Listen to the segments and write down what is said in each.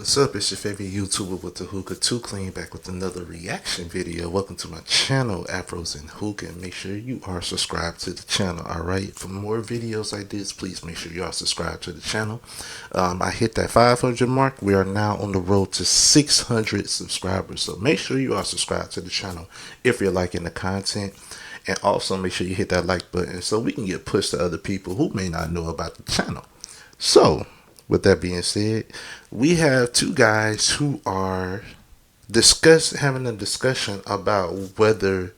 What's up? It's your favorite YouTuber with the hookah 2 clean back with another reaction video. Welcome to my channel, Afros and Hookah, and make sure you are subscribed to the channel, alright? For more videos like this, please make sure you are subscribed to the channel. I hit that 500 mark. We are now on the road to 600 subscribers, so make sure you are subscribed to the channel if you're liking the content. And also make sure you hit that like button so we can get pushed to other people who may not know about the channel. So, with that being said, we have two guys who are having a discussion about whether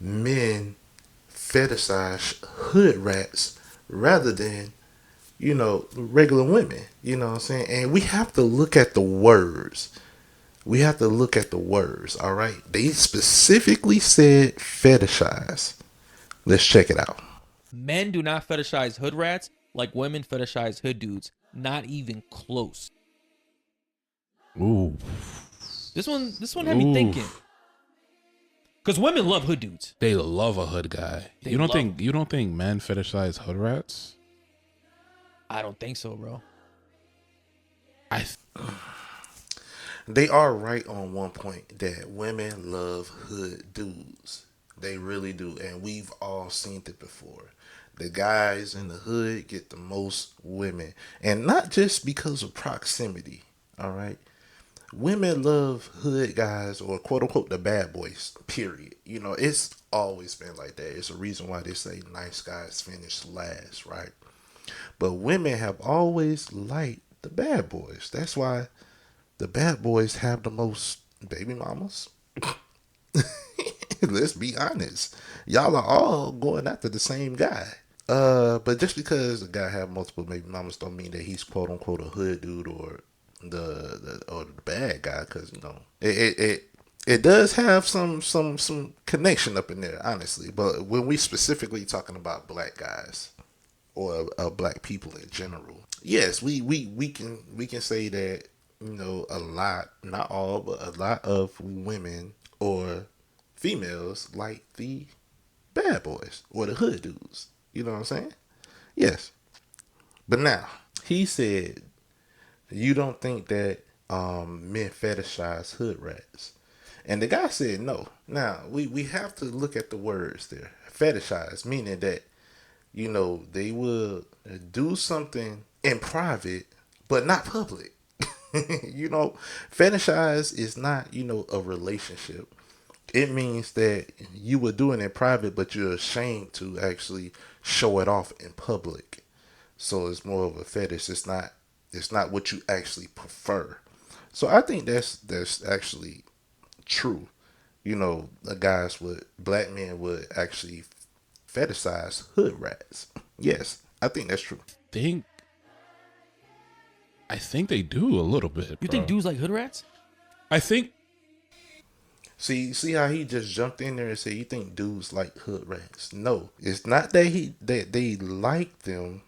men fetishize hood rats rather than, regular women. You know what I'm saying? And we have to look at the words. All right? They specifically said fetishize. Let's check it out. Men do not fetishize hood rats like women fetishize hood dudes. Not even close. Ooh. This one had me thinking. Because women love hood dudes. They love a hood guy. You don't think men fetishize hood rats? I don't think so, bro. They are right on one point that women love hood dudes. They really do. And we've all seen it before. The guys in the hood get the most women. And not just because of proximity. All right. Women love hood guys, or quote unquote the bad boys, period. It's always been like that. It's a reason why they say nice guys finish last, right? But women have always liked the bad boys. That's why the bad boys have the most baby mamas. Let's be honest. Y'all are all going after the same guy. But just because the guy have multiple baby mamas don't mean that he's quote unquote a hood dude or the bad guy. Because it does have some connection up in there, honestly. But when we specifically talking about black guys or black people in general, yes, we can say that a lot, not all, but a lot of women or females like the bad boys or the hood dudes. You know what I'm saying? Yes. But now, he said, you don't think that men fetishize hood rats. And the guy said no. Now, we have to look at the words there. Fetishize, meaning that, they will do something in private, but not public. Fetishize is not, a relationship. It means that you were doing it in private, but you're ashamed to actually show it off in public. So it's more of a fetish. It's not what you actually prefer. So I think that's actually true. Black men would actually fetishize hood rats. Yes, I think that's true. I think they do a little bit. You think dudes like hood rats? I think. See how he just jumped in there and said, you think dudes like hood rats? No, it's not that they like them,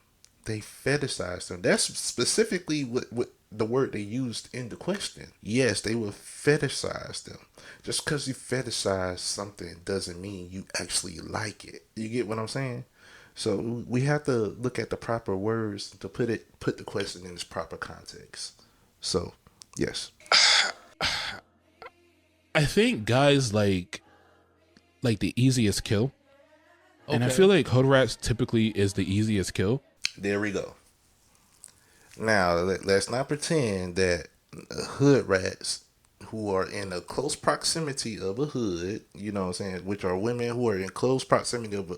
they fetishize them. That's specifically what the word they used in the question. Yes, they will fetishize them. Just because you fetishize something doesn't mean you actually like it. You get what I'm saying? So we have to look at the proper words to put the question in its proper context. So, yes. I think guys like the easiest kill. Okay. And I feel like hood rats typically is the easiest kill. There we go. Now, let's not pretend that hood rats who are in a close proximity of a hood, you know what I'm saying, which are women who are in close proximity of a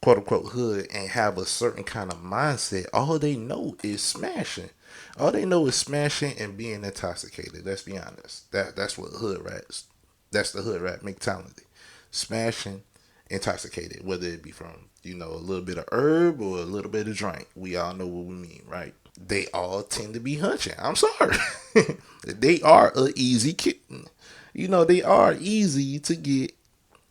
quote unquote hood and have a certain kind of mindset, all they know is smashing. All they know is smashing and being intoxicated. Let's be honest. That's what that's the hood rat mentality. Smashing, intoxicated, whether it be from, a little bit of herb or a little bit of drink. We all know what we mean, right? They all tend to be hunching. I'm sorry. They are a easy kitten. They are easy to get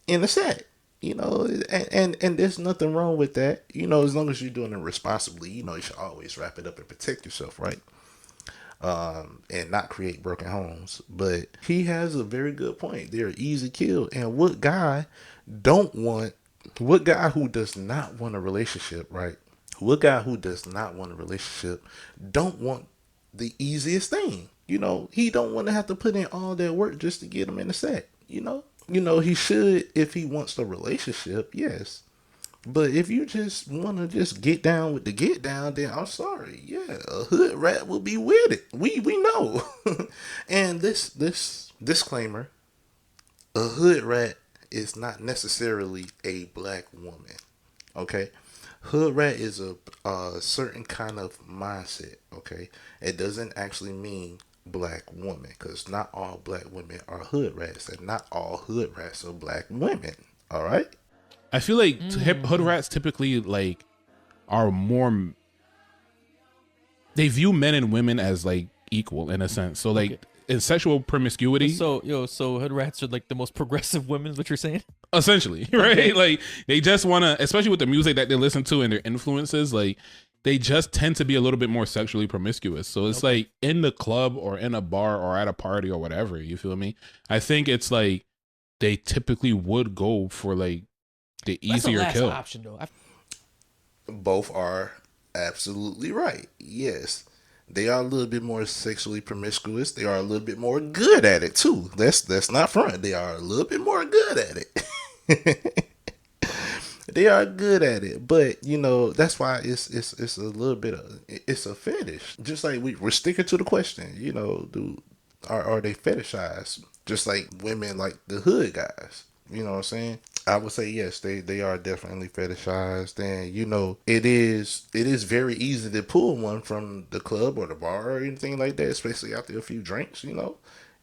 in the set. And there's nothing wrong with that. As long as you're doing it responsibly, you should always wrap it up and protect yourself, right? And not create broken homes. But he has a very good point. They're easy kill. And what guy who does not want a relationship, right? What guy who does not want a relationship don't want the easiest thing. He don't want to have to put in all that work just to get him in the sack. He should if he wants the relationship, yes. But if you just want to just get down with the get down, then I'm sorry. Yeah, a hood rat will be with it. We know. And this disclaimer, a hood rat is not necessarily a black woman. Okay? Hood rat is a certain kind of mindset. Okay? It doesn't actually mean black woman, because not all black women are hood rats, and not all hood rats are black women. All right? I feel like hood rats typically like are more. They view men and women as like equal in a sense. So like in sexual promiscuity. So hood rats are like the most progressive women. Is what you're saying? Essentially, right? Okay. Like they just want to, especially with the music that they listen to and their influences. Like they just tend to be a little bit more sexually promiscuous. So it's like in the club or in a bar or at a party or whatever. You feel me? I think it's like they typically would go for like the easier kill option though. Both are absolutely right. Yes, they are a little bit more sexually promiscuous. They are a little bit more good at it too. That's not front. They are a little bit more good at it. They are good at it, but that's why it's a little bit of, it's a fetish. Just like we're sticking to the question. Are they fetishized? Just like women, like the hood guys. You know what I'm saying? I would say yes, they are definitely fetishized, and it is very easy to pull one from the club or the bar or anything like that, especially after a few drinks. Get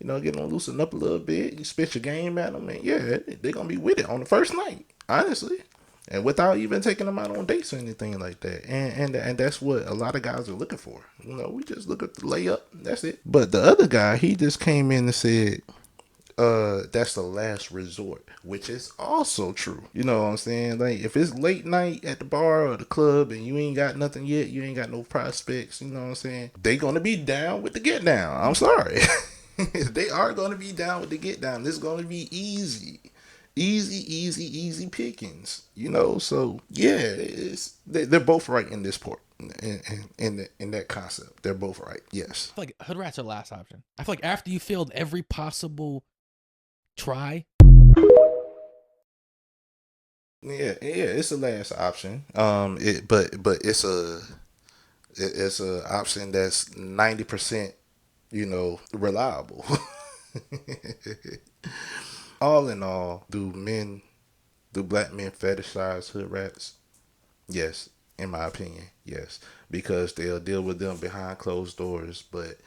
them loosen up a little bit. You spit your game at them, and yeah, they're gonna be with it on the first night, honestly, and without even taking them out on dates or anything like that. And that's what a lot of guys are looking for. We just look at the layup, that's it. But the other guy, he just came in and said, that's the last resort, which is also true. You know what I'm saying? Like, if it's late night at the bar or the club and you ain't got nothing yet, you ain't got no prospects, you know what I'm saying? They gonna be down with the get down. I'm sorry. They are gonna be down with the get down. This is gonna be easy pickings. So yeah, they're both right in this part. In that concept, they're both right. Yes. I feel like hood rats are the last option. I feel like after you failed every possible try. Yeah, it's the last option. But it's a option that's 90%, reliable. All in all, do black men fetishize hood rats? Yes, in my opinion, yes, because they'll deal with them behind closed doors, but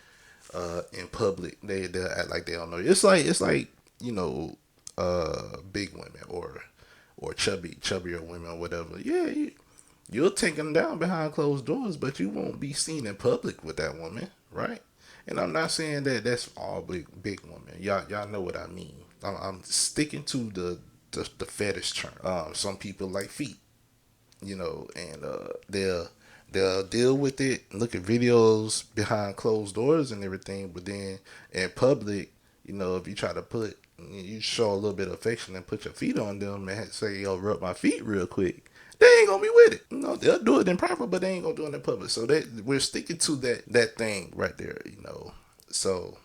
in public they'll act like they don't know. It's like big women or chubbier women or whatever. Yeah, you'll take them down behind closed doors, but you won't be seen in public with that woman, right? And I'm not saying that that's all big women. Y'all know what I mean. I'm sticking to the fetish term. Some people like feet, and they'll deal with it, look at videos behind closed doors and everything, but then in public, if you try to you show a little bit of affection and put your feet on them and say, yo, rub my feet real quick, they ain't gonna be with it. They'll do it in private, but they ain't gonna do it in public. So we're sticking to that thing right there, So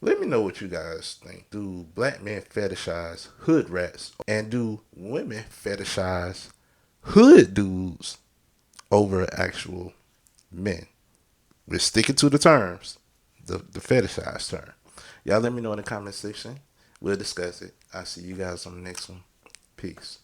let me know what you guys think. Do black men fetishize hood rats, and do women fetishize hood dudes over actual men? We're sticking to the terms, the fetishized term. Y'all let me know in the comment section. We'll discuss it. I'll see you guys on the next one. Peace.